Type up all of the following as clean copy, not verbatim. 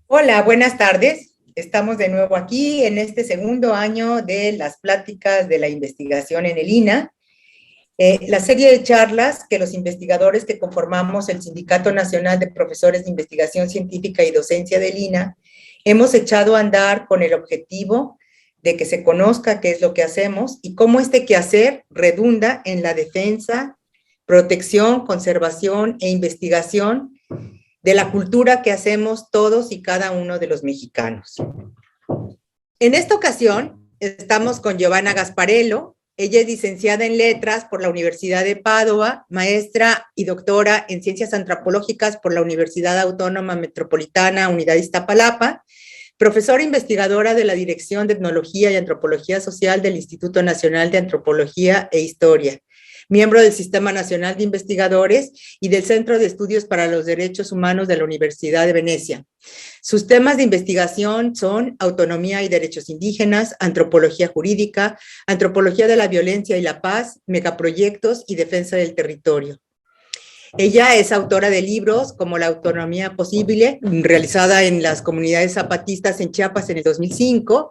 Hola, buenas tardes. Estamos de nuevo aquí en este segundo año de las pláticas de la investigación en el INA. La serie de charlas que los investigadores que conformamos el Sindicato Nacional de Profesores de Investigación Científica y Docencia del INA hemos echado a andar con el objetivo de que se conozca qué es lo que hacemos y cómo este quehacer redunda en la defensa, protección, conservación e investigación de la cultura que hacemos todos y cada uno de los mexicanos. En esta ocasión estamos con Giovanna Gasparello. Ella es licenciada en Letras por la Universidad de Padua, maestra y doctora en Ciencias Antropológicas por la Universidad Autónoma Metropolitana, Unidad Iztapalapa, profesora investigadora de la Dirección de Etnología y Antropología Social del Instituto Nacional de Antropología e Historia, miembro del Sistema Nacional de Investigadores y del Centro de Estudios para los Derechos Humanos de la Universidad de Venecia. Sus temas de investigación son autonomía y derechos indígenas, antropología jurídica, antropología de la violencia y la paz, megaproyectos y defensa del territorio. Ella es autora de libros como La autonomía posible, realizada en las comunidades zapatistas en Chiapas en el 2005,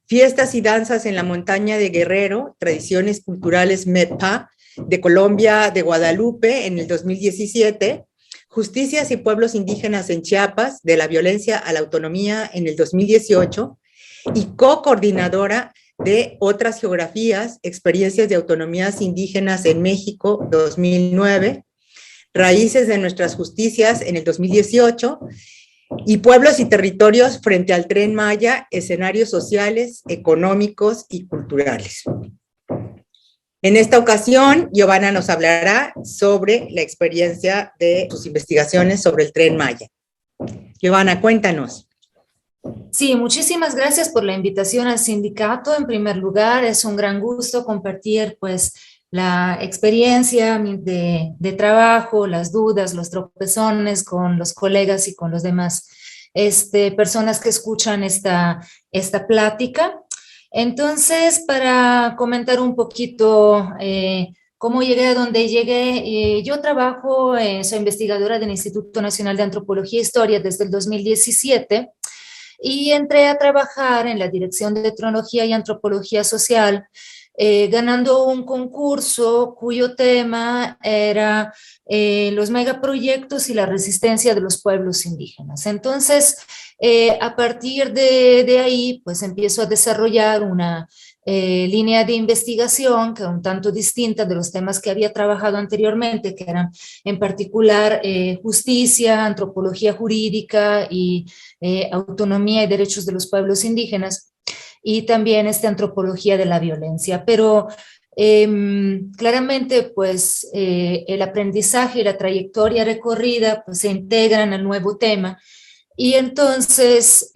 Fiestas y danzas en la montaña de Guerrero, tradiciones culturales MEPA, de Colombia, de Guadalupe en el 2017, Justicias y pueblos indígenas en Chiapas, de la violencia a la autonomía en el 2018, y co-coordinadora de Otras geografías, experiencias de autonomías indígenas en México 2009, Raíces de nuestras justicias en el 2018, y Pueblos y territorios frente al Tren Maya, escenarios sociales, económicos y culturales. En esta ocasión, Giovanna nos hablará sobre la experiencia de sus investigaciones sobre el Tren Maya. Giovanna, cuéntanos. Sí, muchísimas gracias por la invitación al sindicato. En primer lugar, es un gran gusto compartir pues la experiencia de trabajo, las dudas, los tropezones con los colegas y con los demás personas que escuchan esta plática. Entonces, para comentar un poquito cómo llegué a donde llegué, yo trabajo, soy investigadora del Instituto Nacional de Antropología e Historia desde el 2017 y entré a trabajar en la Dirección de Etnología y Antropología Social, ganando un concurso cuyo tema era los megaproyectos y la resistencia de los pueblos indígenas. Entonces, a partir de ahí, pues empiezo a desarrollar una línea de investigación que era un tanto distinta de los temas que había trabajado anteriormente, que eran en particular justicia, antropología jurídica y autonomía y derechos de los pueblos indígenas, y también antropología de la violencia. Pero claramente, pues el aprendizaje y la trayectoria recorrida pues, se integran al nuevo tema. Y entonces,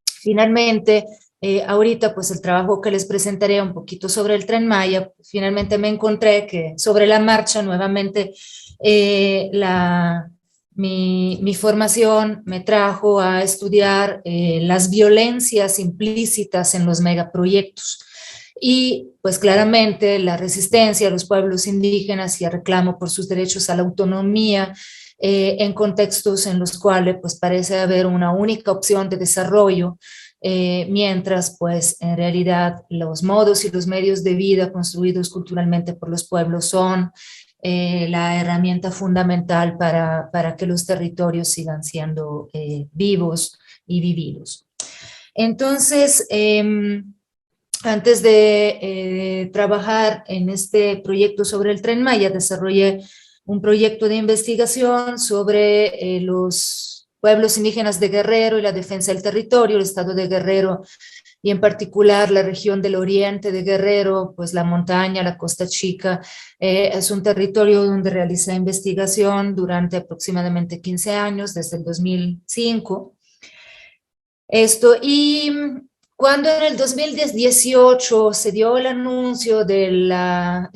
finalmente, ahorita, pues el trabajo que les presentaré un poquito sobre el Tren Maya, pues, finalmente me encontré que sobre la marcha nuevamente mi formación me trajo a estudiar las violencias implícitas en los megaproyectos y pues claramente la resistencia a los pueblos indígenas y el reclamo por sus derechos a la autonomía en contextos en los cuales pues parece haber una única opción de desarrollo, mientras pues en realidad los modos y los medios de vida construidos culturalmente por los pueblos son la herramienta fundamental para que los territorios sigan siendo vivos y vividos. Entonces, antes de trabajar en este proyecto sobre el Tren Maya, desarrollé un proyecto de investigación sobre los pueblos indígenas de Guerrero y la defensa del territorio, el estado de Guerrero y en particular la región del oriente de Guerrero, pues la montaña, la Costa Chica, es un territorio donde realicé investigación durante aproximadamente 15 años, desde el 2005. Y cuando en el 2018 se dio el anuncio de la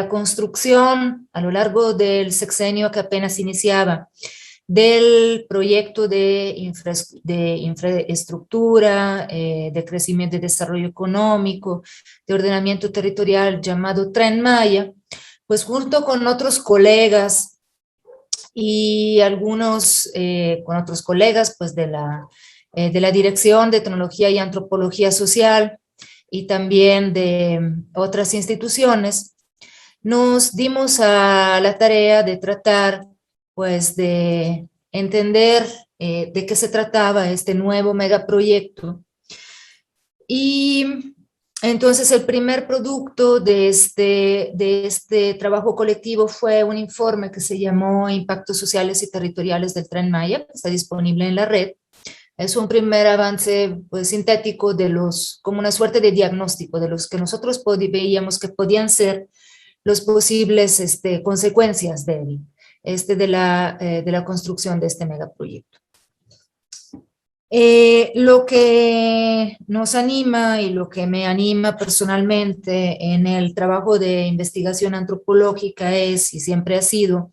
construcción a lo largo del sexenio que apenas iniciaba, del proyecto de infraestructura, de crecimiento y desarrollo económico, de ordenamiento territorial llamado Tren Maya, pues junto con otros colegas y algunos con otros colegas pues de la Dirección de Tecnología y Antropología Social y también de otras instituciones, nos dimos a la tarea de tratar pues de entender de qué se trataba este nuevo megaproyecto. Y entonces el primer producto de este trabajo colectivo fue un informe que se llamó Impactos Sociales y Territoriales del Tren Maya, que está disponible en la red. Es un primer avance pues, sintético de los, como una suerte de diagnóstico de los que nosotros veíamos que podían ser los posibles consecuencias de la construcción de este megaproyecto. Lo que nos anima y lo que me anima personalmente en el trabajo de investigación antropológica es, y siempre ha sido,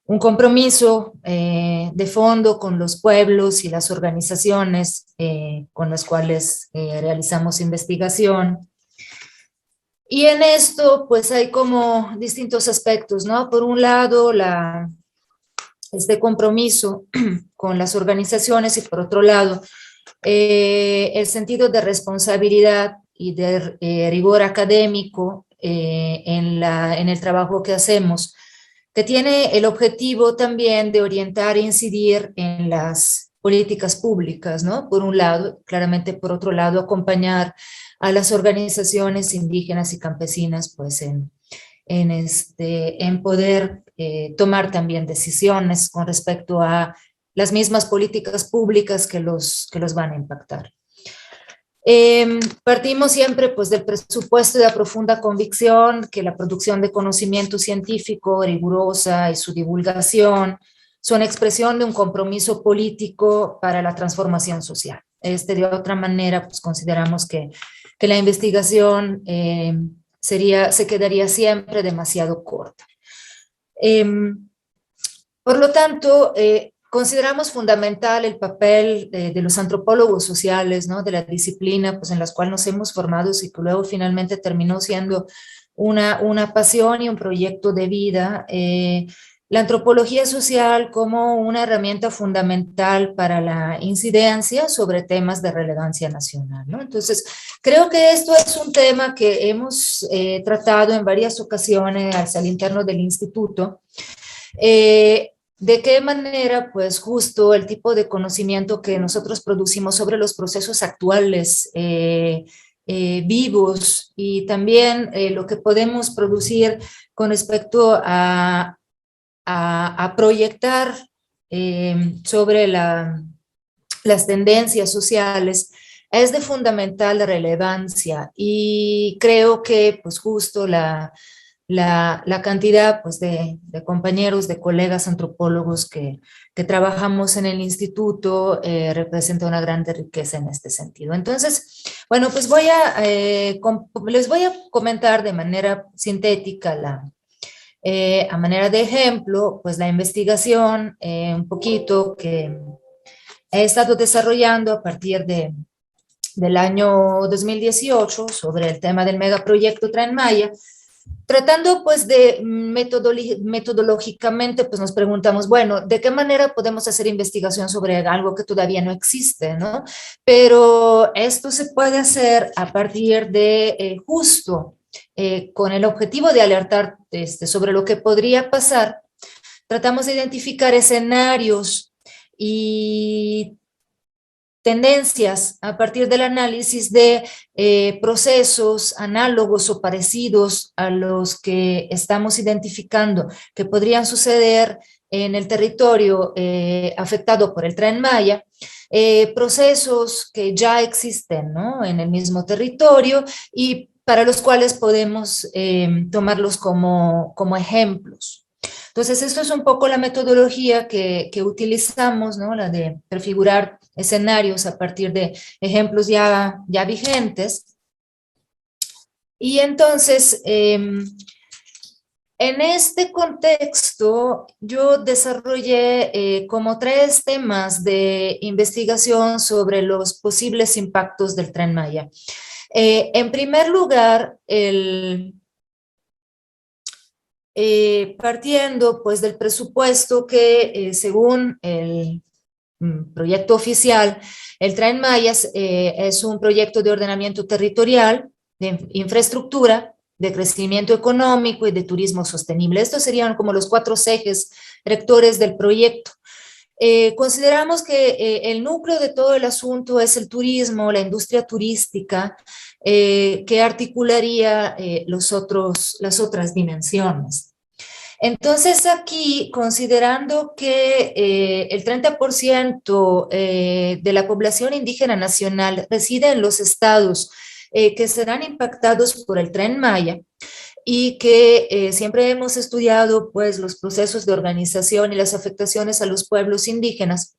un compromiso de fondo con los pueblos y las organizaciones con las cuales realizamos investigación. Y en esto, pues hay como distintos aspectos, ¿no? Por un lado, este compromiso con las organizaciones y por otro lado, el sentido de responsabilidad y de rigor académico en el trabajo que hacemos, que tiene el objetivo también de orientar e incidir en las políticas públicas, ¿no? Por un lado, claramente por otro lado, acompañar a las organizaciones indígenas y campesinas, pues en poder tomar también decisiones con respecto a las mismas políticas públicas que los van a impactar. Partimos siempre pues, del presupuesto de la profunda convicción que la producción de conocimiento científico rigurosa y su divulgación son expresión de un compromiso político para la transformación social. De otra manera, pues consideramos que la investigación se quedaría siempre demasiado corta. Por lo tanto, consideramos fundamental el papel de los antropólogos sociales, ¿no? De la disciplina pues, en la cual nos hemos formado y que luego finalmente terminó siendo una pasión y un proyecto de vida. La antropología social como una herramienta fundamental para la incidencia sobre temas de relevancia nacional, ¿no? Entonces, creo que esto es un tema que hemos tratado en varias ocasiones al interno del instituto. ¿De qué manera, pues justo el tipo de conocimiento que nosotros producimos sobre los procesos actuales vivos y también lo que podemos producir con respecto a proyectar sobre las tendencias sociales es de fundamental relevancia y creo que pues justo la cantidad pues, de compañeros, de colegas antropólogos que trabajamos en el instituto representa una gran riqueza en este sentido. Entonces, bueno, pues les voy a comentar de manera sintética a manera de ejemplo, pues la investigación un poquito que he estado desarrollando a partir del año 2018 sobre el tema del megaproyecto Tren Maya, tratando pues de metodológicamente pues nos preguntamos, bueno, ¿de qué manera podemos hacer investigación sobre algo que todavía no existe, ¿no? Pero esto se puede hacer a partir de justo con el objetivo de alertar sobre lo que podría pasar, tratamos de identificar escenarios y tendencias a partir del análisis de procesos análogos o parecidos a los que estamos identificando que podrían suceder en el territorio afectado por el Tren Maya, procesos que ya existen, ¿no? En el mismo territorio y para los cuales podemos tomarlos como ejemplos. Entonces, esto es un poco la metodología que utilizamos, ¿no? La de prefigurar escenarios a partir de ejemplos ya vigentes. Y entonces, en este contexto, yo desarrollé como 3 temas de investigación sobre los posibles impactos del Tren Maya. En primer lugar, partiendo pues del presupuesto que según el proyecto oficial, el Tren Maya es un proyecto de ordenamiento territorial, de infraestructura, de crecimiento económico y de turismo sostenible. Estos serían como los 4 ejes rectores del proyecto. Consideramos que el núcleo de todo el asunto es el turismo, la industria turística, que articularía las otras dimensiones. Entonces aquí, considerando que el 30% de la población indígena nacional reside en los estados que serán impactados por el Tren Maya, y que siempre hemos estudiado pues los procesos de organización y las afectaciones a los pueblos indígenas.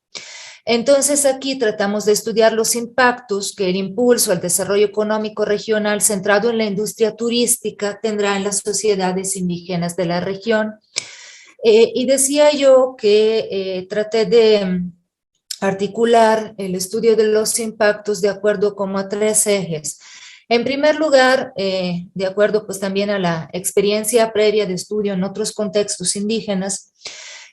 Entonces aquí tratamos de estudiar los impactos que el impulso al desarrollo económico regional centrado en la industria turística tendrá en las sociedades indígenas de la región. Y decía yo que traté de articular el estudio de los impactos de acuerdo como a 3 ejes. En primer lugar, de acuerdo pues también a la experiencia previa de estudio en otros contextos indígenas,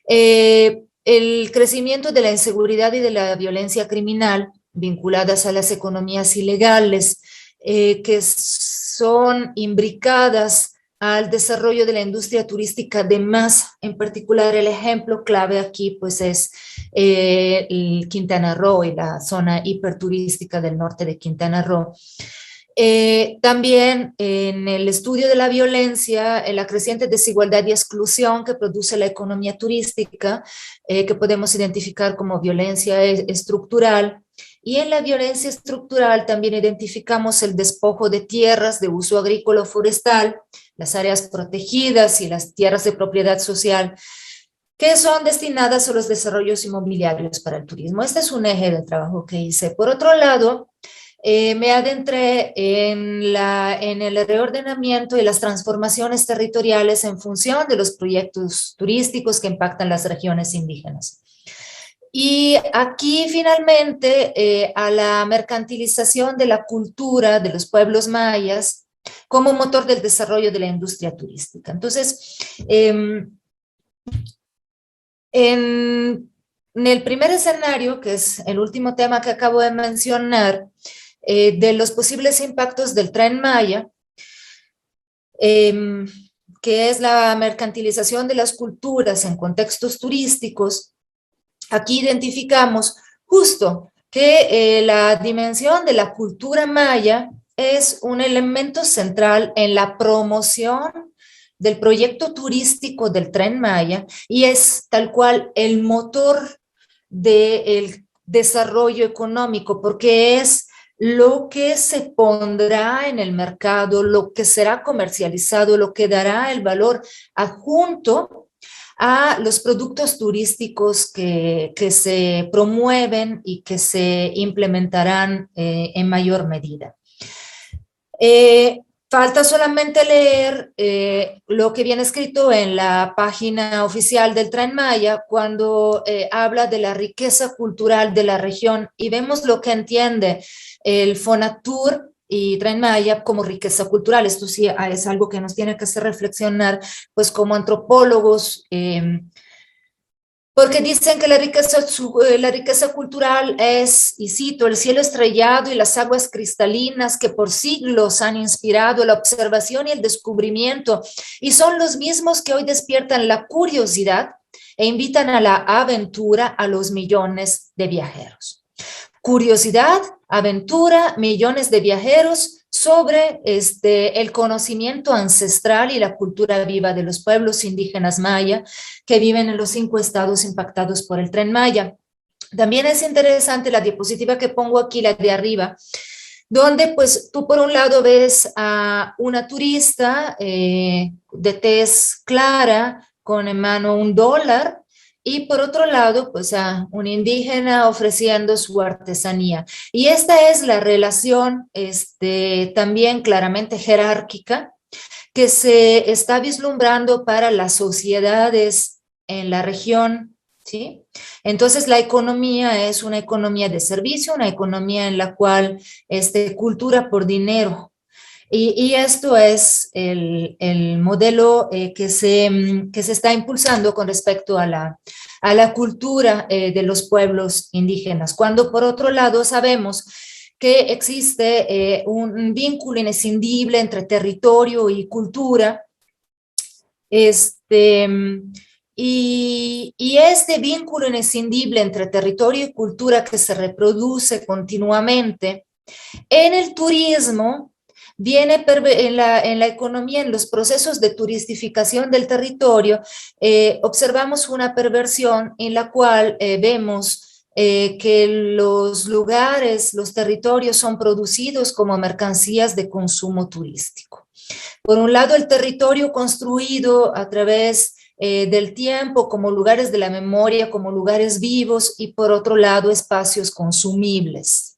el crecimiento de la inseguridad y de la violencia criminal vinculadas a las economías ilegales que son imbricadas al desarrollo de la industria turística, además, en particular el ejemplo clave aquí pues es el Quintana Roo y la zona hiperturística del norte de Quintana Roo. También en el estudio de la violencia, en la creciente desigualdad y exclusión que produce la economía turística, que podemos identificar como violencia estructural. Y en la violencia estructural también identificamos el despojo de tierras de uso agrícola o forestal, las áreas protegidas y las tierras de propiedad social, que son destinadas a los desarrollos inmobiliarios para el turismo. Este es un eje del trabajo que hice. Por otro lado, me adentré en el reordenamiento y las transformaciones territoriales en función de los proyectos turísticos que impactan las regiones indígenas. Y aquí finalmente a la mercantilización de la cultura de los pueblos mayas como motor del desarrollo de la industria turística. Entonces, en el primer escenario, que es el último tema que acabo de mencionar, de los posibles impactos del Tren Maya, que es la mercantilización de las culturas en contextos turísticos, aquí identificamos justo que la dimensión de la cultura maya es un elemento central en la promoción del proyecto turístico del Tren Maya y es tal cual el motor del desarrollo económico, porque es lo que se pondrá en el mercado, lo que será comercializado, lo que dará el valor adjunto a los productos turísticos que se promueven y que se implementarán en mayor medida. Falta solamente leer lo que viene escrito en la página oficial del Tren Maya cuando habla de la riqueza cultural de la región y vemos lo que entiende el Fonatur y Tren Maya como riqueza cultural. Esto sí es algo que nos tiene que hacer reflexionar, pues como antropólogos, porque dicen que la riqueza cultural es, y cito, el cielo estrellado y las aguas cristalinas que por siglos han inspirado la observación y el descubrimiento, y son los mismos que hoy despiertan la curiosidad e invitan a la aventura a los millones de viajeros. Curiosidad, aventura, millones de viajeros sobre el conocimiento ancestral y la cultura viva de los pueblos indígenas maya que viven en los 5 estados impactados por el Tren Maya. También es interesante la diapositiva que pongo aquí, la de arriba, donde pues tú por un lado ves a una turista de tez clara con en mano $1, y por otro lado, pues a un indígena ofreciendo su artesanía. Y esta es la relación también claramente jerárquica que se está vislumbrando para las sociedades en la región, ¿sí? Entonces la economía es una economía de servicio, una economía en la cual cultura por dinero. Y esto es el modelo que se está impulsando con respecto a la cultura de los pueblos indígenas, cuando por otro lado sabemos que existe un vínculo inescindible entre territorio y cultura, este, y este vínculo inescindible entre territorio y cultura que se reproduce continuamente en el turismo, viene en la economía, en los procesos de turistificación del territorio, observamos una perversión en la cual vemos que los lugares, los territorios son producidos como mercancías de consumo turístico. Por un lado, el territorio construido a través del tiempo como lugares de la memoria, como lugares vivos, y por otro lado, espacios consumibles.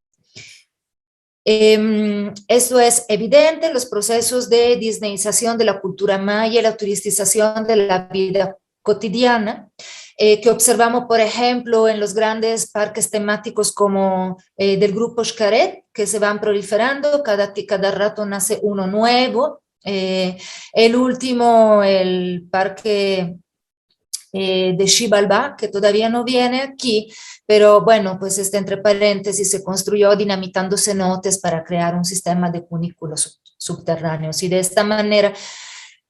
Esto es evidente en los procesos de disneyización de la cultura maya y la turistización de la vida cotidiana, que observamos, por ejemplo, en los grandes parques temáticos como del grupo Xcaret, que se van proliferando, cada rato nace uno nuevo. El último, el parque de Xibalbá, que todavía no viene aquí, pero bueno, pues entre paréntesis se construyó dinamitando cenotes para crear un sistema de cunículos subterráneos, y de esta manera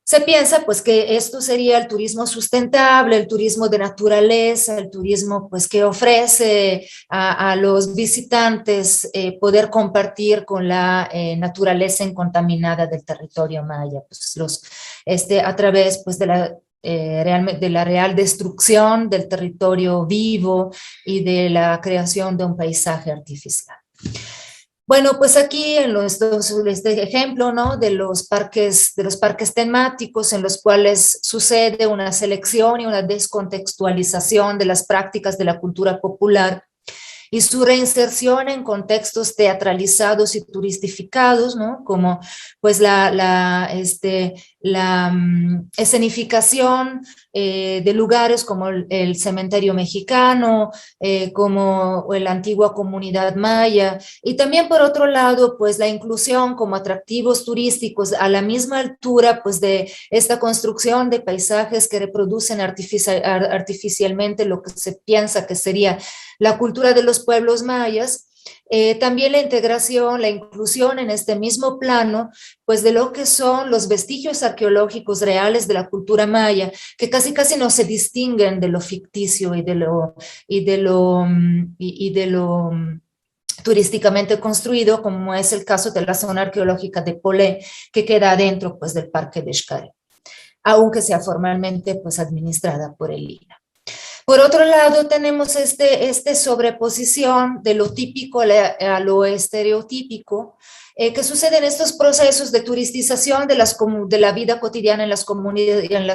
se piensa pues que esto sería el turismo sustentable, el turismo de naturaleza, el turismo pues que ofrece a los visitantes poder compartir con la naturaleza incontaminada del territorio maya, pues a través pues de la real destrucción del territorio vivo y de la creación de un paisaje artificial. Bueno, pues aquí en este ejemplo, ¿no?, de los parques temáticos en los cuales sucede una selección y una descontextualización de las prácticas de la cultura popular y su reinserción en contextos teatralizados y turistificados, ¿no?, como pues la escenificación de lugares como el cementerio mexicano, como la antigua comunidad maya, y también por otro lado pues la inclusión como atractivos turísticos a la misma altura pues de esta construcción de paisajes que reproducen artificialmente lo que se piensa que sería la cultura de los pueblos mayas. También la integración, la inclusión en este mismo plano, pues de lo que son los vestigios arqueológicos reales de la cultura maya, que casi no se distinguen de lo ficticio y de lo turísticamente construido, como es el caso de la zona arqueológica de Polé, que queda adentro pues del Parque de Xcaret, aunque sea formalmente pues administrada por el INAH. Por otro lado, tenemos esta sobreposición de lo típico a lo estereotípico, que sucede en estos procesos de turistización de la vida cotidiana en las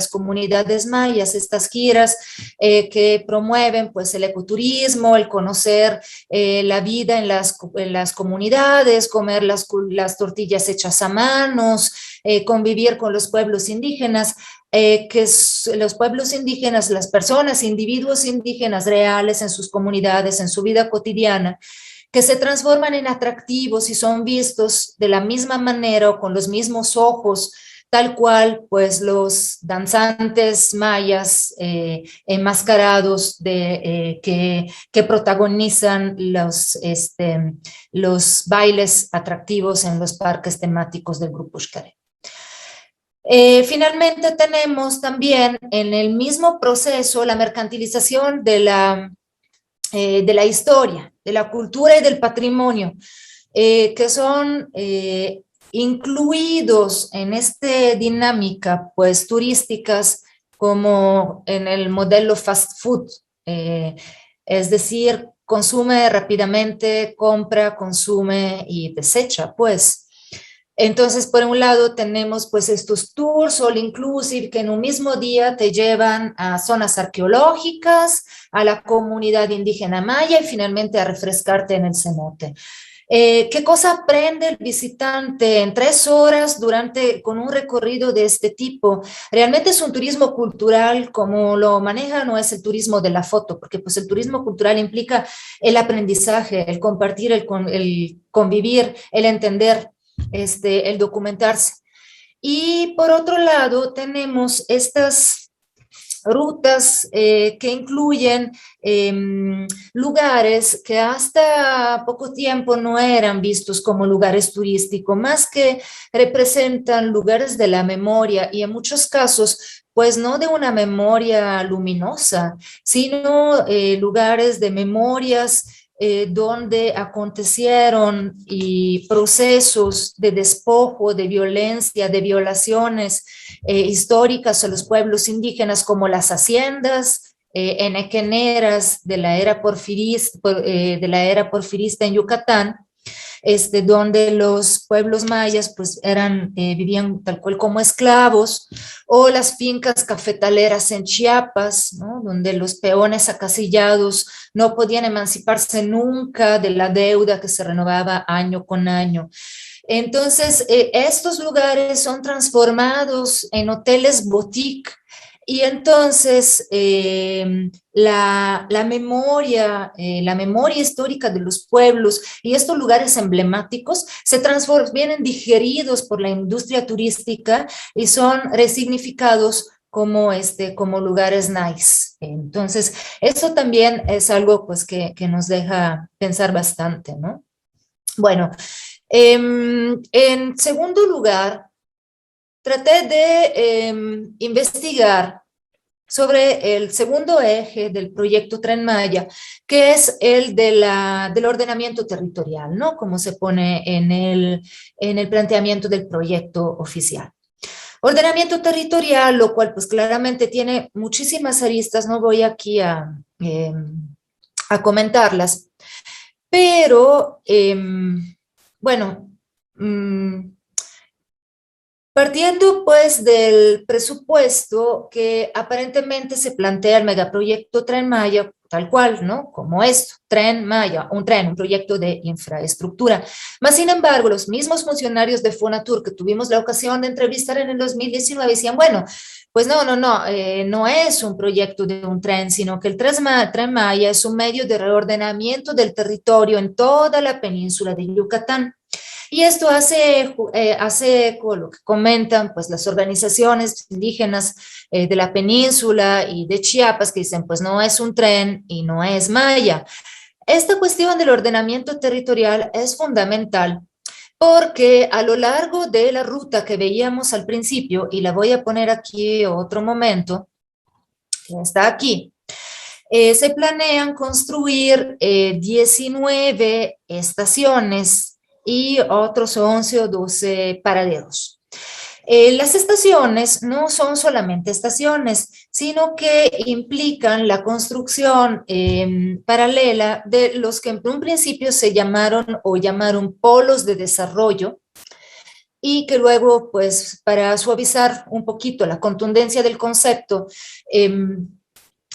comunidades mayas, estas giras que promueven pues el ecoturismo, el conocer la vida en las comunidades, comer las tortillas hechas a manos, convivir con los pueblos indígenas, que los pueblos indígenas, las personas, individuos indígenas reales en sus comunidades, en su vida cotidiana, que se transforman en atractivos y son vistos de la misma manera o con los mismos ojos, tal cual pues los danzantes mayas enmascarados que protagonizan los bailes atractivos en los parques temáticos del Grupo Xcaret. Finalmente tenemos también en el mismo proceso la mercantilización de la historia, de la cultura y del patrimonio, que son incluidos en esta dinámica pues turísticas como en el modelo fast food, es decir, consume rápidamente, compra, consume y desecha pues. Entonces, por un lado tenemos pues estos tours all inclusive que en un mismo día te llevan a zonas arqueológicas, a la comunidad indígena maya y finalmente a refrescarte en el cenote. ¿Qué cosa aprende el visitante en 3 horas con un recorrido de este tipo? Realmente es un turismo cultural como lo maneja, no es el turismo de la foto, porque pues el turismo cultural implica el aprendizaje, el compartir, el convivir, el entender el documentarse. Y por otro lado, tenemos estas rutas que incluyen lugares que hasta poco tiempo no eran vistos como lugares turísticos, más que representan lugares de la memoria y en muchos casos, pues no de una memoria luminosa, sino lugares de memorias donde acontecieron y procesos de despojo, de violencia, de violaciones históricas a los pueblos indígenas, como las haciendas enequeneras de la era porfirista en Yucatán, donde los pueblos mayas pues vivían tal cual como esclavos, o las fincas cafetaleras en Chiapas, ¿no? Donde los peones acasillados no podían emanciparse nunca de la deuda que se renovaba año con año. Entonces, estos lugares son transformados en hoteles boutique y entonces la memoria histórica de los pueblos y estos lugares emblemáticos vienen digeridos por la industria turística y son resignificados como lugares nice. Entonces, eso también es algo pues, que nos deja pensar bastante, ¿no? Bueno, en segundo lugar, traté de investigar sobre el segundo eje del proyecto Tren Maya, que es el del ordenamiento territorial, ¿no? Como se pone en el planteamiento del proyecto oficial. Ordenamiento territorial, lo cual pues claramente tiene muchísimas aristas, no voy aquí a comentarlas, pero bueno, partiendo pues del presupuesto que aparentemente se plantea el megaproyecto Tren Maya, tal cual, ¿no? Como esto, Tren Maya, un proyecto de infraestructura. Mas, sin embargo, los mismos funcionarios de Fonatur que tuvimos la ocasión de entrevistar en el 2019 decían, bueno, pues no es un proyecto de un tren, sino que el Tren Maya es un medio de reordenamiento del territorio en toda la península de Yucatán. Y esto hace eco lo que comentan pues, las organizaciones indígenas de la península y de Chiapas que dicen, pues no es un tren y no es maya. Esta cuestión del ordenamiento territorial es fundamental porque a lo largo de la ruta que veíamos al principio, y la voy a poner aquí otro momento, que está aquí, se planean construir 19 estaciones y otros 11 o 12 paraderos. Las estaciones no son solamente estaciones, sino que implican la construcción paralela de los que en un principio se llamaron polos de desarrollo y que luego, pues, para suavizar un poquito la contundencia del concepto,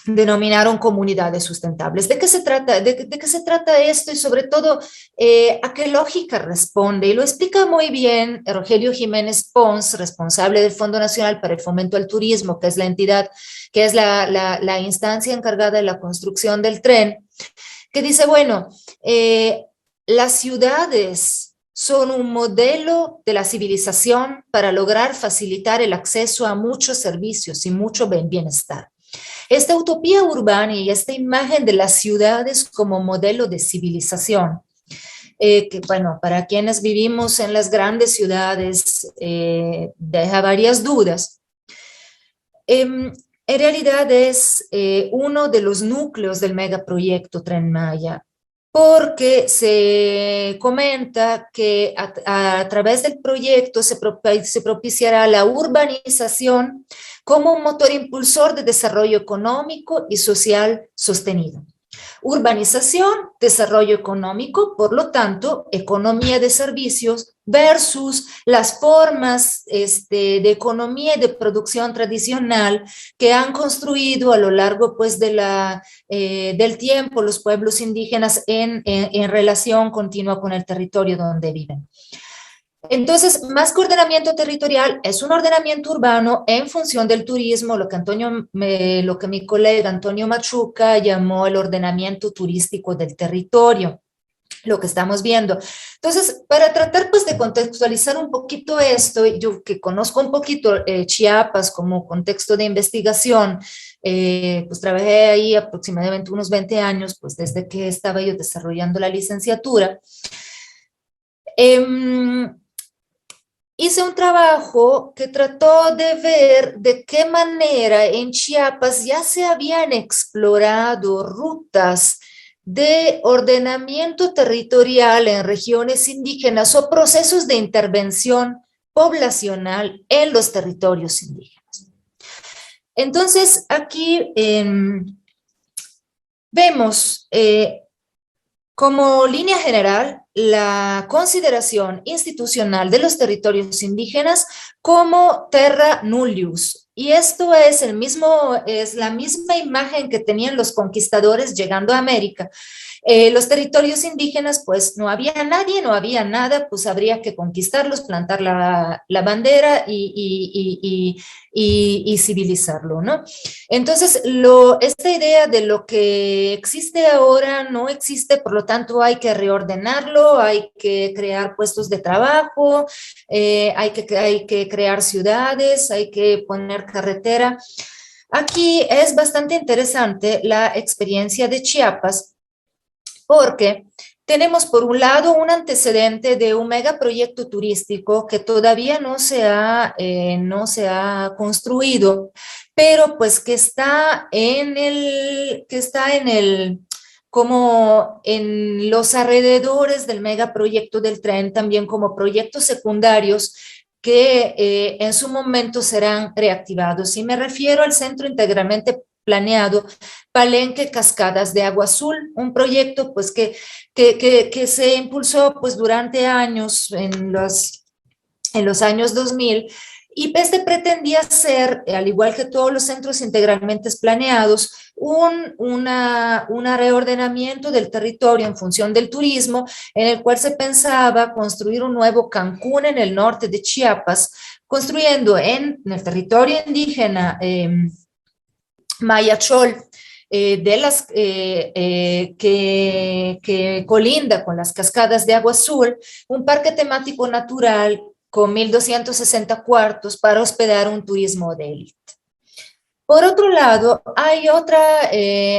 denominaron comunidades sustentables. ¿De qué se trata? ¿De qué se trata esto? Y sobre todo, ¿a qué lógica responde? Y lo explica muy bien Rogelio Jiménez Pons, responsable del Fondo Nacional para el Fomento al Turismo, que es la entidad, que es la instancia encargada de la construcción del tren, que dice, bueno, las ciudades son un modelo de la civilización para lograr facilitar el acceso a muchos servicios y mucho bienestar. Esta utopía urbana y esta imagen de las ciudades como modelo de civilización, que bueno, para quienes vivimos en las grandes ciudades deja varias dudas, en realidad es uno de los núcleos del megaproyecto Tren Maya, porque se comenta que a través del proyecto se propiciará la urbanización como un motor impulsor de desarrollo económico y social sostenido. Urbanización, desarrollo económico, por lo tanto, economía de servicios versus las formas de economía y de producción tradicional que han construido a lo largo pues, del tiempo los pueblos indígenas en relación continua con el territorio donde viven. Entonces, más que ordenamiento territorial, es un ordenamiento urbano en función del turismo, lo que mi colega Antonio Machuca llamó el ordenamiento turístico del territorio. lo que estamos viendo. Entonces, para tratar pues de contextualizar un poquito esto, yo que conozco un poquito Chiapas como contexto de investigación, pues trabajé ahí aproximadamente unos 20 años, pues desde que estaba yo desarrollando la licenciatura. Hice un trabajo que trató de ver de qué manera en Chiapas ya se habían explorado rutas de ordenamiento territorial en regiones indígenas o procesos de intervención poblacional en los territorios indígenas. Entonces, aquí vemos como línea general la consideración institucional de los territorios indígenas como terra nullius. Y esto es la misma imagen que tenían los conquistadores llegando a América. Los territorios indígenas, pues no había nadie, no había nada, pues habría que conquistarlos, plantar la bandera y civilizarlo, ¿no? Entonces, esta idea de lo que existe ahora no existe, por lo tanto hay que reordenarlo, hay que crear puestos de trabajo, hay que crear ciudades, hay que poner carretera. Aquí es bastante interesante la experiencia de Chiapas, porque tenemos por un lado un antecedente de un megaproyecto turístico que todavía no no se ha construido, pero pues como en los alrededores del megaproyecto del tren, también como proyectos secundarios que en su momento serán reactivados. Y me refiero al Centro Integralmente Planeado Palenque Cascadas de Agua Azul, un proyecto pues que se impulsó pues durante años en los años 2000 y este pretendía ser, al igual que todos los centros integralmente planeados, un reordenamiento del territorio en función del turismo, en el cual se pensaba construir un nuevo Cancún en el norte de Chiapas, construyendo en el territorio indígena Mayachol, que colinda con las cascadas de Agua Azul, un parque temático natural con 1.260 cuartos para hospedar un turismo de élite. Por otro lado, hay otra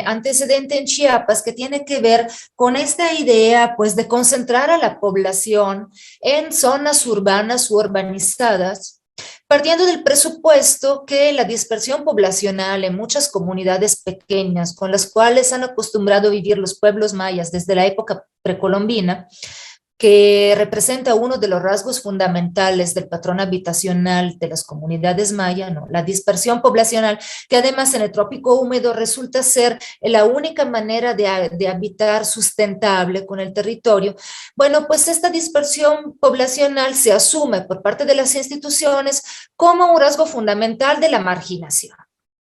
antecedente en Chiapas que tiene que ver con esta idea pues, de concentrar a la población en zonas urbanas u urbanizadas, partiendo del presupuesto que la dispersión poblacional en muchas comunidades pequeñas con las cuales han acostumbrado a vivir los pueblos mayas desde la época precolombina, que representa uno de los rasgos fundamentales del patrón habitacional de las comunidades mayas, ¿no? La dispersión poblacional, que además en el trópico húmedo resulta ser la única manera de habitar sustentable con el territorio. Bueno, pues esta dispersión poblacional se asume por parte de las instituciones como un rasgo fundamental de la marginación.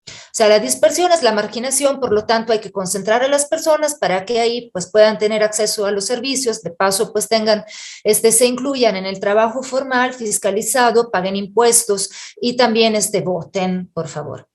O sea, la dispersión es la marginación, por lo tanto hay que concentrar a las personas para que ahí pues puedan tener acceso a los servicios, de paso pues se incluyan en el trabajo formal, fiscalizado, paguen impuestos y también voten, por favor.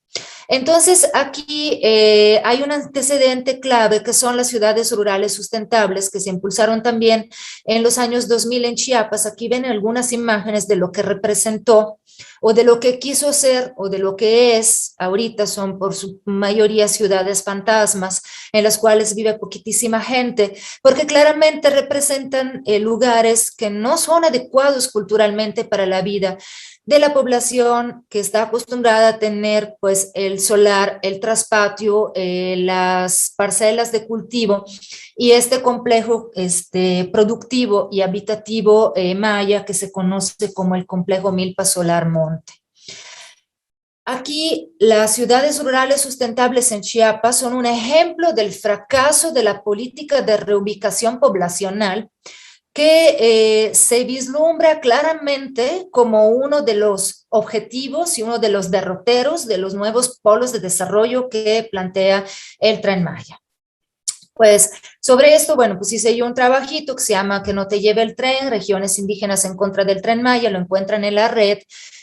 Entonces, aquí hay un antecedente clave que son las ciudades rurales sustentables que se impulsaron también en los años 2000 en Chiapas. Aquí ven algunas imágenes de lo que representó o de lo que quiso ser o de lo que es. Ahorita son por su mayoría ciudades fantasmas en las cuales vive poquitísima gente, porque claramente representan lugares que no son adecuados culturalmente para la vida de la población que está acostumbrada a tener pues el solar, el traspatio, las parcelas de cultivo y este complejo productivo y habitativo maya que se conoce como el complejo Milpa Solar Monte. Aquí las ciudades rurales sustentables en Chiapas son un ejemplo del fracaso de la política de reubicación poblacional que se vislumbra claramente como uno de los objetivos y uno de los derroteros de los nuevos polos de desarrollo que plantea el Tren Maya. Pues sobre esto, bueno, pues hice yo un trabajito que se llama Que no te lleve el tren, regiones indígenas en contra del Tren Maya, lo encuentran en la red,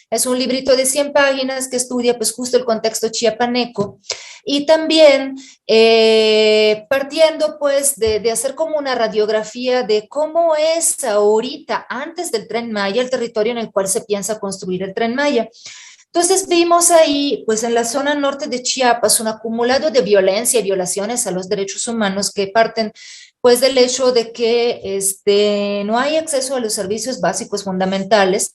Es un librito de 100 páginas que estudia pues justo el contexto chiapaneco y también partiendo pues de hacer como una radiografía de cómo es ahorita, antes del Tren Maya, el territorio en el cual se piensa construir el Tren Maya. Entonces vimos ahí, pues en la zona norte de Chiapas, un acumulado de violencia y violaciones a los derechos humanos que parten pues del hecho de que no hay acceso a los servicios básicos fundamentales.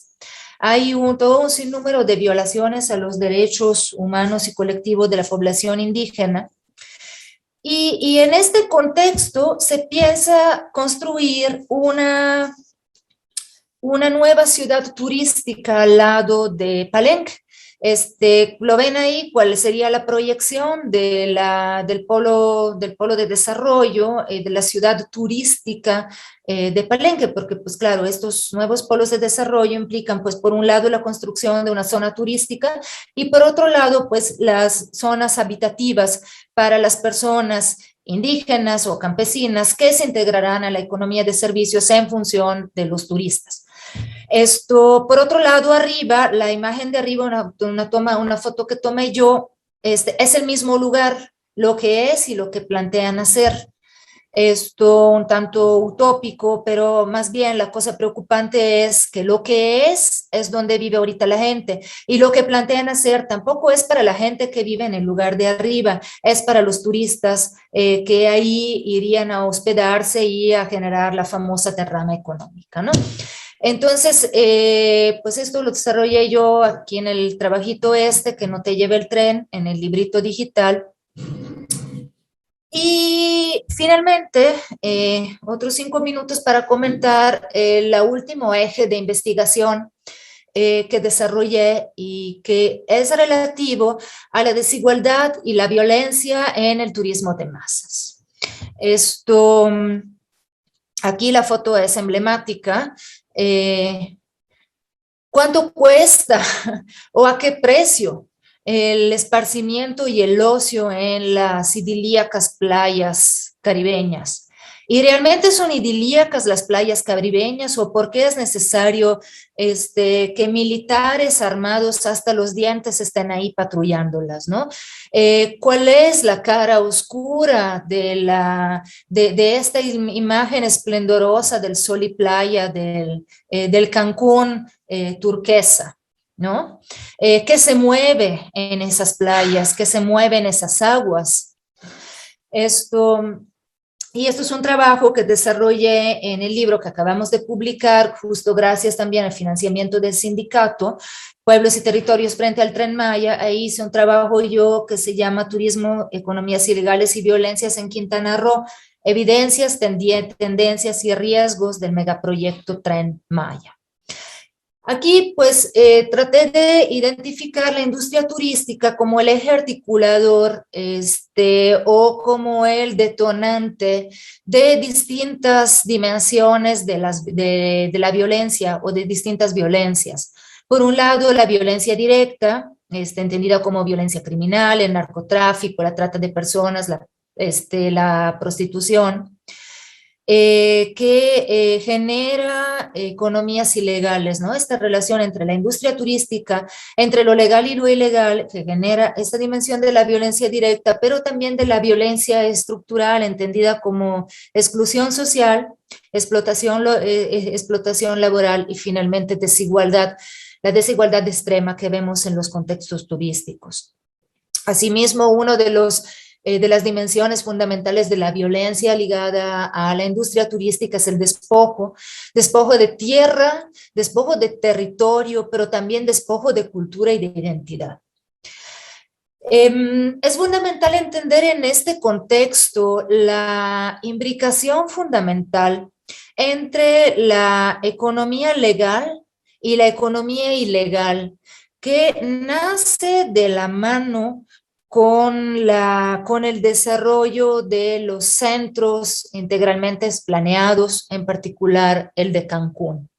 Hay todo un sinnúmero de violaciones a los derechos humanos y colectivos de la población indígena. Y en este contexto se piensa construir una nueva ciudad turística al lado de Palenque. Lo ven ahí, cuál sería la proyección del polo de desarrollo de la ciudad turística de Palenque, porque pues claro, estos nuevos polos de desarrollo implican pues por un lado la construcción de una zona turística y por otro lado pues las zonas habitativas para las personas indígenas o campesinas que se integrarán a la economía de servicios en función de los turistas. Por otro lado, arriba, la imagen de arriba, una foto que tomé yo, es el mismo lugar, lo que es y lo que plantean hacer. Un tanto utópico, pero más bien la cosa preocupante es que lo que es donde vive ahorita la gente y lo que plantean hacer tampoco es para la gente que vive en el lugar de arriba, es para los turistas que ahí irían a hospedarse y a generar la famosa derrama económica, ¿no? Entonces, pues esto lo desarrollé yo aquí en el trabajito que no te lleve el tren, en el librito digital. Y finalmente, otros 5 minutos para comentar el último eje de investigación que desarrollé y que es relativo a la desigualdad y la violencia en el turismo de masas. Aquí la foto es emblemática. ¿Cuánto cuesta o a qué precio el esparcimiento y el ocio en las idilíacas playas caribeñas? ¿Y realmente son idilíacas las playas caribeñas o por qué es necesario que militares armados hasta los dientes estén ahí patrullándolas, ¿no? ¿Cuál es la cara oscura de esta imagen esplendorosa del sol y playa del Cancún turquesa? ¿No? ¿Qué se mueve en esas playas? ¿Qué se mueve en esas aguas? Y esto es un trabajo que desarrollé en el libro que acabamos de publicar, justo gracias también al financiamiento del sindicato, Pueblos y Territorios frente al Tren Maya. Ahí hice un trabajo yo que se llama Turismo, Economías Ilegales y Violencias en Quintana Roo, evidencias, tendencias y riesgos del megaproyecto Tren Maya. Aquí, pues, traté de identificar la industria turística como el eje articulador o como el detonante de distintas dimensiones de la violencia o de distintas violencias. Por un lado, la violencia directa, entendida como violencia criminal, el narcotráfico, la trata de personas, la prostitución. Que genera economías ilegales, ¿no? Esta relación entre la industria turística, entre lo legal y lo ilegal, que genera esta dimensión de la violencia directa, pero también de la violencia estructural, entendida como exclusión social, explotación laboral y finalmente desigualdad, la desigualdad extrema que vemos en los contextos turísticos. Asimismo, uno de las dimensiones fundamentales de la violencia ligada a la industria turística es el despojo de tierra, despojo de territorio, pero también despojo de cultura y de identidad. Es fundamental entender en este contexto la imbricación fundamental entre la economía legal y la economía ilegal, que nace de la mano con el desarrollo de los centros integralmente planeados, en particular el de Cancún.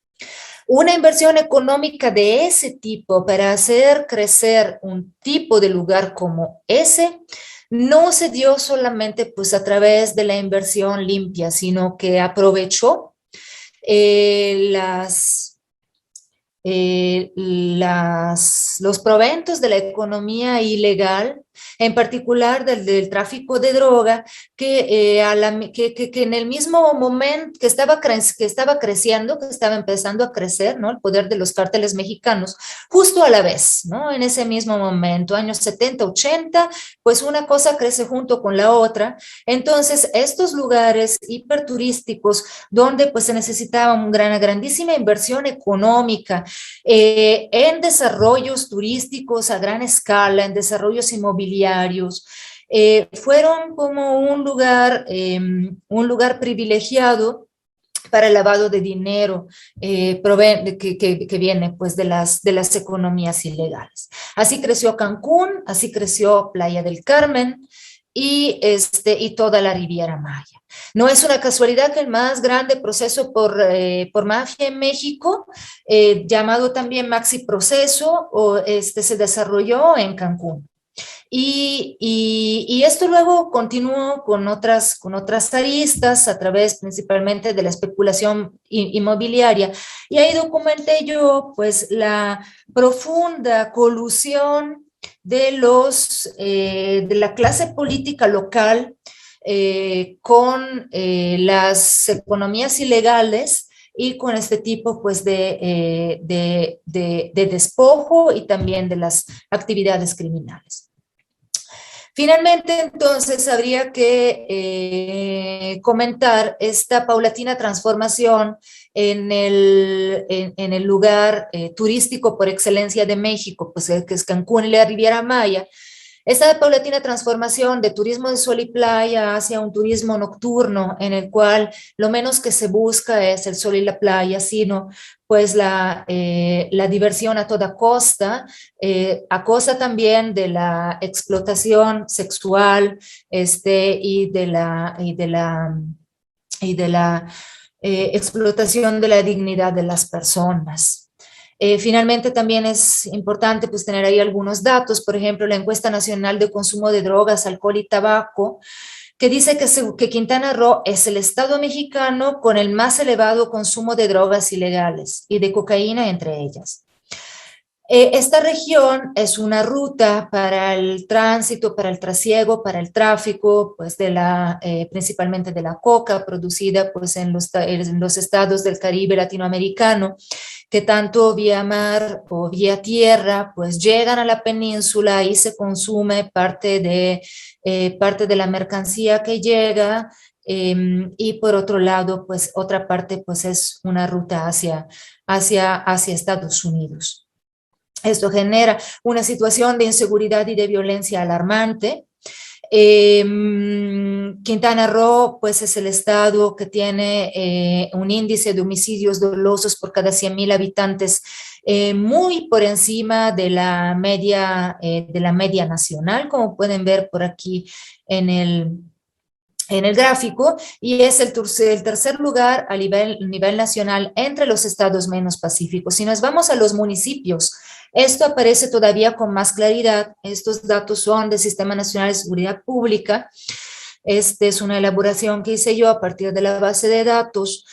Una inversión económica de ese tipo para hacer crecer un tipo de lugar como ese no se dio solamente pues a través de la inversión limpia, sino que aprovechó los proventos de la economía ilegal, en particular del tráfico de droga, que en el mismo momento que estaba creciendo, que estaba empezando a crecer, ¿no? El poder de los cárteles mexicanos, justo a la vez, ¿no? En ese mismo momento, años 70, 80, pues una cosa crece junto con la otra. Entonces, estos lugares hiperturísticos, donde pues se necesitaba una grandísima inversión económica en desarrollos turísticos a gran escala, en desarrollos inmobiliarios, fueron como un lugar privilegiado para el lavado de dinero que viene pues de las economías ilegales. Así creció Cancún, así creció Playa del Carmen y toda la Riviera Maya. No es una casualidad que el más grande proceso por mafia en México, llamado también Maxi Proceso, se desarrolló en Cancún. Y esto luego continuó con otras aristas a través principalmente de la especulación inmobiliaria. Y ahí documenté yo pues la profunda colusión de la clase política local con las economías ilegales y con este tipo pues de despojo y también de las actividades criminales. Finalmente, entonces, habría que comentar esta paulatina transformación en el lugar turístico por excelencia de México, pues que es Cancún y la Riviera Maya. Esta paulatina transformación de turismo de sol y playa hacia un turismo nocturno en el cual lo menos que se busca es el sol y la playa, sino pues la diversión a toda costa, a costa también de la explotación sexual y de la explotación de la dignidad de las personas. Finalmente, también es importante pues, tener ahí algunos datos, por ejemplo, la encuesta nacional de consumo de drogas, alcohol y tabaco, que dice que Quintana Roo es el estado mexicano con el más elevado consumo de drogas ilegales y de cocaína entre ellas. Esta región es una ruta para el tránsito, para el trasiego, para el tráfico, pues principalmente de la coca producida pues, en los estados del Caribe latinoamericano, que tanto vía mar o vía tierra, pues llegan a la península y se consume parte de la mercancía que llega, y por otro lado, pues otra parte pues es una ruta hacia Estados Unidos. Esto genera una situación de inseguridad y de violencia alarmante. Quintana Roo, pues, es el estado que tiene un índice de homicidios dolosos por cada 100,000 habitantes muy por encima de la media nacional, como pueden ver por aquí en el gráfico, y es el tercer lugar a nivel nacional entre los estados menos pacíficos. Si nos vamos a los municipios, esto aparece todavía con más claridad. Estos datos son del Sistema Nacional de Seguridad Pública. Esta es una elaboración que hice yo a partir de la base de datos.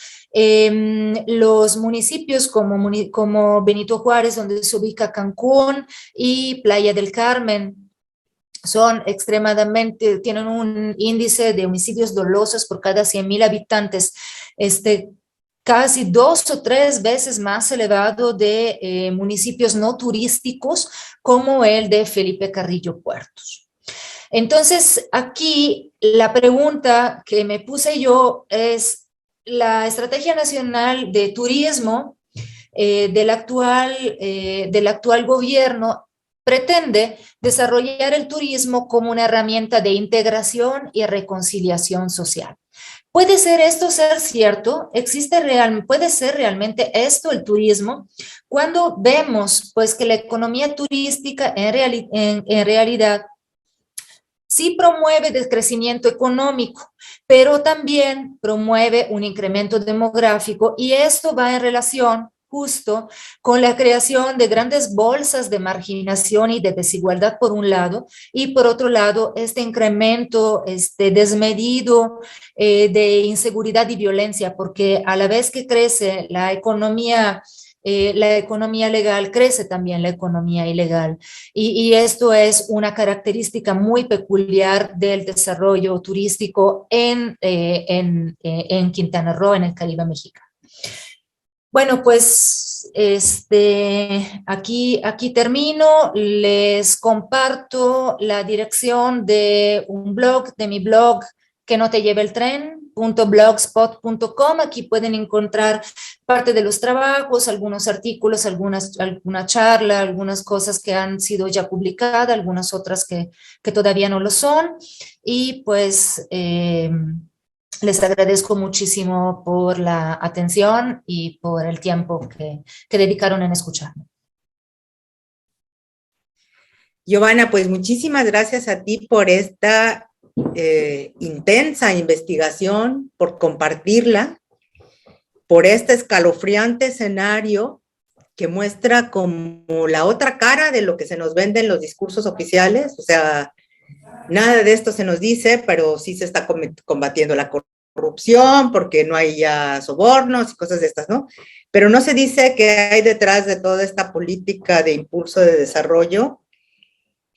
Los municipios como Benito Juárez, donde se ubica Cancún, y Playa del Carmen, tienen un índice de homicidios dolosos por cada 100,000 habitantes, casi 2 o 3 veces más elevado de municipios no turísticos como el de Felipe Carrillo Puertos. Entonces, aquí la pregunta que me puse yo es: la Estrategia Nacional de Turismo del actual gobierno pretende desarrollar el turismo como una herramienta de integración y reconciliación social. ¿Puede ser esto ser cierto? ¿Puede ser realmente esto el turismo? Cuando vemos pues, que la economía turística en realidad sí promueve el crecimiento económico, pero también promueve un incremento demográfico, y esto va en relación justo con la creación de grandes bolsas de marginación y de desigualdad por un lado, y por otro lado este incremento desmedido de inseguridad y violencia, porque a la vez que crece la economía la economía legal, crece también la economía ilegal. Y esto es una característica muy peculiar del desarrollo turístico en Quintana Roo, en el Caribe mexicano. Bueno, pues aquí termino. Les comparto la dirección de un blog, de mi blog, que no te lleve el tren, .blogspot.com. Aquí pueden encontrar parte de los trabajos, algunos artículos, alguna charla, algunas cosas que han sido ya publicadas, algunas otras que todavía no lo son. Y pues les agradezco muchísimo por la atención y por el tiempo que dedicaron en escucharme. Giovanna, pues muchísimas gracias a ti por esta intensa investigación, por compartirla, por este escalofriante escenario que muestra como la otra cara de lo que se nos vende en los discursos oficiales. O sea, nada de esto se nos dice, pero sí se está combatiendo la corrupción porque no hay ya sobornos y cosas de estas, ¿no? Pero no se dice qué hay detrás de toda esta política de impulso de desarrollo.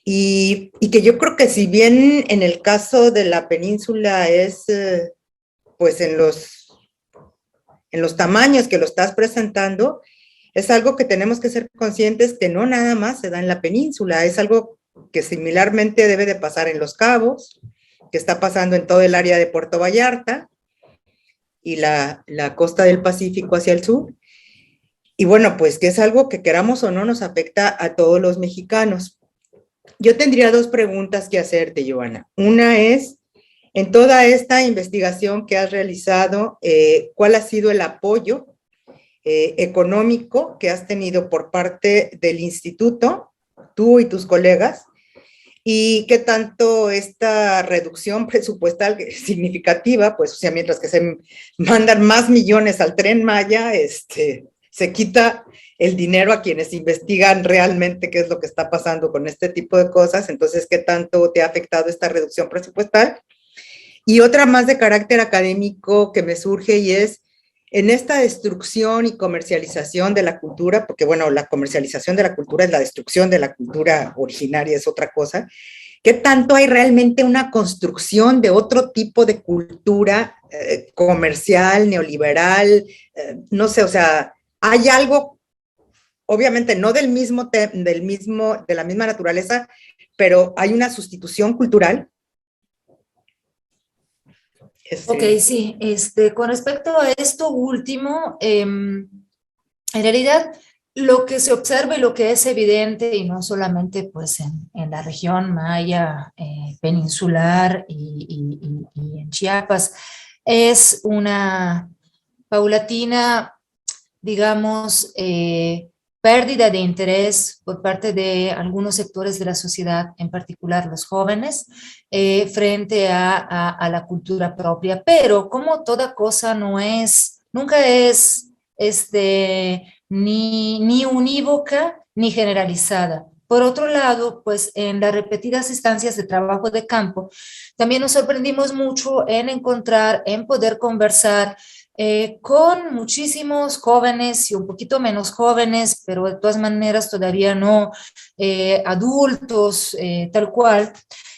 Y que yo creo que si bien en el caso de la península es, pues en los tamaños que lo estás presentando, es algo que tenemos que ser conscientes que no nada más se da en la península, es algo que similarmente debe de pasar en Los Cabos, que está pasando en todo el área de Puerto Vallarta y la costa del Pacífico hacia el sur. Y bueno, pues que es algo que queramos o no nos afecta a todos los mexicanos. Yo tendría dos preguntas que hacerte, Giovanna. Una es, en toda esta investigación que has realizado, ¿cuál ha sido el apoyo económico que has tenido por parte del instituto, tú y tus colegas? ¿Y qué tanto esta reducción presupuestal significativa, pues, o sea, mientras que se mandan más millones al Tren Maya, se quita el dinero a quienes investigan realmente qué es lo que está pasando con este tipo de cosas? Entonces, ¿qué tanto te ha afectado esta reducción presupuestal? Y otra más de carácter académico que me surge, y es, en esta destrucción y comercialización de la cultura, porque bueno, la comercialización de la cultura es la destrucción de la cultura originaria, es otra cosa, ¿qué tanto hay realmente una construcción de otro tipo de cultura comercial, neoliberal? No sé, o sea, hay algo, obviamente no de la misma naturaleza, pero hay una sustitución cultural. Ok, sí, con respecto a esto último, en realidad lo que se observa y lo que es evidente, y no solamente pues en la región maya peninsular y en Chiapas, es una paulatina, digamos, pérdida de interés por parte de algunos sectores de la sociedad, en particular los jóvenes, frente a la cultura propia. Pero como toda cosa nunca es ni unívoca ni generalizada. Por otro lado, pues en las repetidas instancias de trabajo de campo, también nos sorprendimos mucho en poder conversar con muchísimos jóvenes y un poquito menos jóvenes, pero de todas maneras todavía no adultos, tal cual,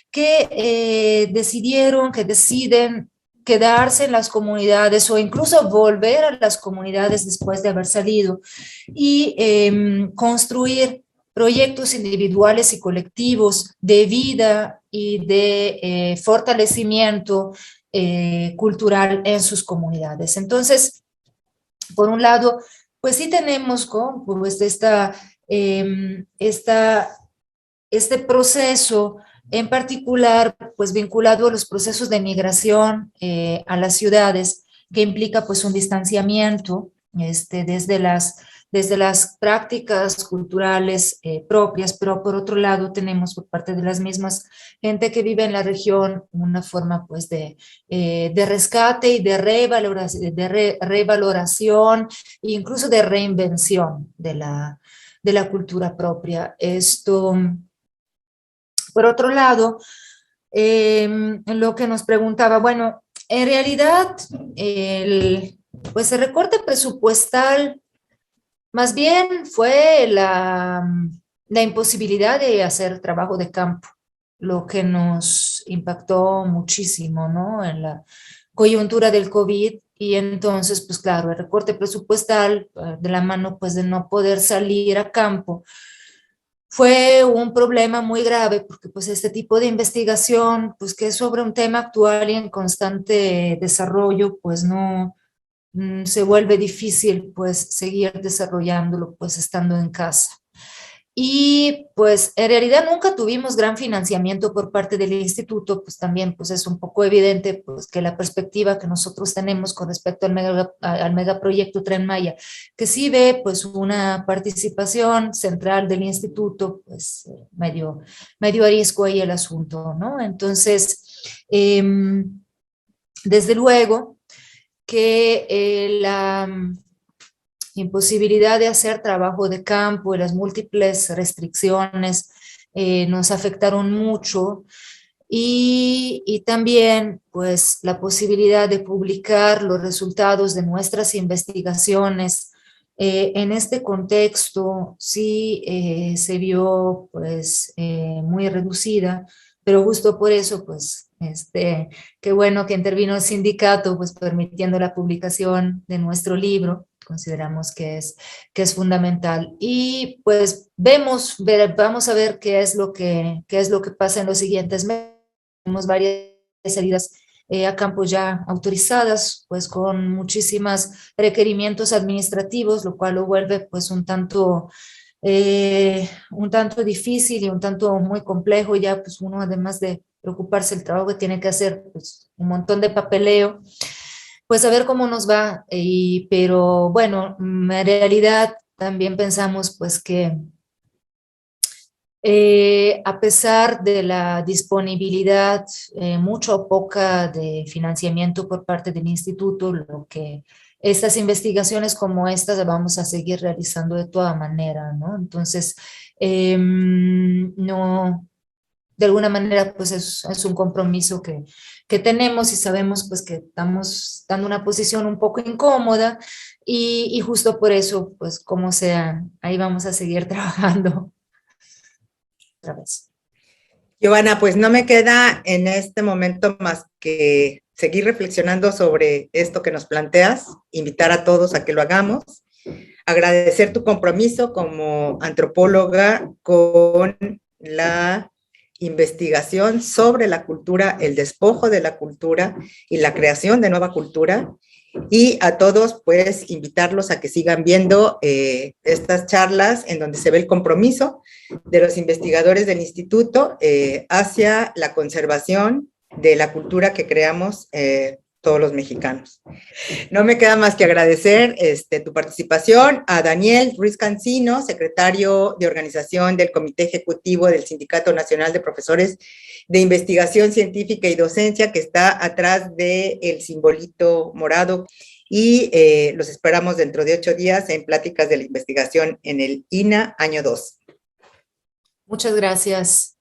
que deciden quedarse en las comunidades o incluso volver a las comunidades después de haber salido y construir proyectos individuales y colectivos de vida y de fortalecimiento cultural en sus comunidades. Entonces, por un lado, pues sí tenemos pues este proceso en particular, pues vinculado a los procesos de migración a las ciudades, que implica pues un distanciamiento desde las prácticas culturales propias, pero por otro lado tenemos por parte de las mismas gente que vive en la región una forma pues de rescate y de revaloración e incluso de reinvención de la cultura propia. Por otro lado, lo que nos preguntaba, bueno, en realidad, pues el recorte presupuestal Más bien fue la imposibilidad de hacer trabajo de campo, lo que nos impactó muchísimo, ¿no? En la coyuntura del COVID. Y entonces, pues claro, el recorte presupuestal de la mano, pues de no poder salir a campo, fue un problema muy grave porque pues este tipo de investigación, pues que es sobre un tema actual y en constante desarrollo, pues no se vuelve difícil pues seguir desarrollándolo pues estando en casa. Y pues en realidad nunca tuvimos gran financiamiento por parte del instituto, pues también pues es un poco evidente pues que la perspectiva que nosotros tenemos con respecto al megaproyecto Tren Maya, que sí ve pues una participación central del instituto, pues medio arisco ahí el asunto, ¿no? Entonces, desde luego que la imposibilidad de hacer trabajo de campo y las múltiples restricciones nos afectaron mucho y también pues la posibilidad de publicar los resultados de nuestras investigaciones en este contexto sí se vio pues muy reducida, pero justo por eso pues qué bueno que intervino el sindicato pues permitiendo la publicación de nuestro libro. Consideramos que es fundamental. Y pues vamos a ver qué es lo que pasa en los siguientes meses. Tenemos varias salidas a campo ya autorizadas, pues con muchísimos requerimientos administrativos, lo cual lo vuelve pues un tanto difícil y un tanto muy complejo. Ya pues uno además de preocuparse el trabajo que tiene que hacer, pues un montón de papeleo, pues a ver cómo nos va, pero bueno, en realidad también pensamos pues que a pesar de la disponibilidad, mucha o poca de financiamiento por parte del instituto, lo que estas investigaciones como estas vamos a seguir realizando de toda manera, ¿no? Entonces, no, de alguna manera, pues es un compromiso que tenemos y sabemos pues que estamos dando una posición un poco incómoda y justo por eso, pues como sea, ahí vamos a seguir trabajando otra vez. Giovanna, pues no me queda en este momento más que seguir reflexionando sobre esto que nos planteas, invitar a todos a que lo hagamos, agradecer tu compromiso como antropóloga con la investigación sobre la cultura, el despojo de la cultura y la creación de nueva cultura. Y a todos, pues, invitarlos a que sigan viendo estas charlas en donde se ve el compromiso de los investigadores del instituto hacia la conservación de la cultura que creamos todos los mexicanos. No me queda más que agradecer tu participación a Daniel Ruiz Cancino, secretario de organización del Comité Ejecutivo del Sindicato Nacional de Profesores de Investigación Científica y Docencia, que está atrás del simbolito morado, y los esperamos dentro de 8 días en Pláticas de la Investigación en el INA, año 2. Muchas gracias.